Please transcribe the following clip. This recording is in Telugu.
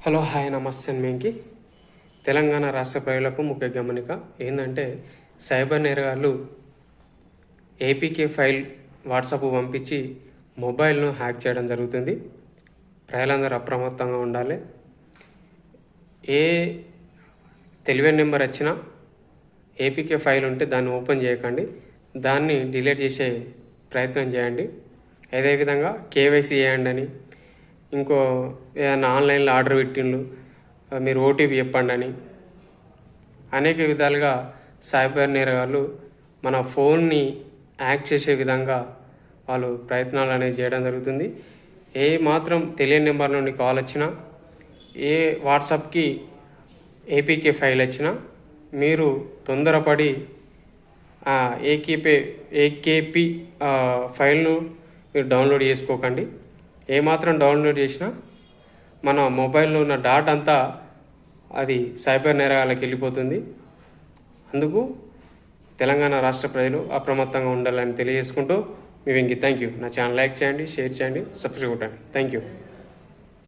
హలో హాయ్ నమస్తే మీకు తెలంగాణ రాష్ట్ర ప్రజలకు ముఖ్య గమనిక ఏంటంటే సైబర్ నేరగాళ్ళు ఏపీకే ఫైల్ వాట్సాప్ పంపించి మొబైల్ను హ్యాక్ చేయడం జరుగుతుంది. ప్రజలందరూ అప్రమత్తంగా ఉండాలి. ఏ తెలివైన నెంబర్ వచ్చినా ఏపీకే ఫైల్ ఉంటే దాన్ని ఓపెన్ చేయకండి, దాన్ని డిలీట్ చేసే ప్రయత్నం చేయండి. అదేవిధంగా కేవైసీ చేయండి అని, ఇంకో ఏదైనా ఆన్లైన్లో ఆర్డర్ పెట్టిండ్రు మీరు ఓటీపీ చెప్పండి అని అనేక విధాలుగా సైబర్ నేరగాళ్ళు మన ఫోన్ని హ్యాక్ చేసే విధంగా వాళ్ళు ప్రయత్నాలు అనేది చేయడం జరుగుతుంది. ఏ మాత్రం తెలియని నెంబర్ నుండి కాల్ వచ్చినా, ఏ వాట్సాప్కి ఏపీకే ఫైల్ వచ్చినా మీరు తొందరపడి ఏకేపీ ఫైల్ను మీరు డౌన్లోడ్ చేసుకోకండి. ఏమాత్రం డౌన్లోడ్ చేసినా మన మొబైల్లో ఉన్న డాటా అంతా అది సైబర్ నేరగాళ్ళకి వెళ్ళిపోతుంది. అందుకు తెలంగాణ రాష్ట్ర ప్రజలు అప్రమత్తంగా ఉండాలని తెలియజేసుకుంటూ మీ వెంకి థ్యాంక్ యూ. నా ఛానల్ లైక్ చేయండి, షేర్ చేయండి, సబ్స్క్రైబ్ కొట్టండి. Thank you.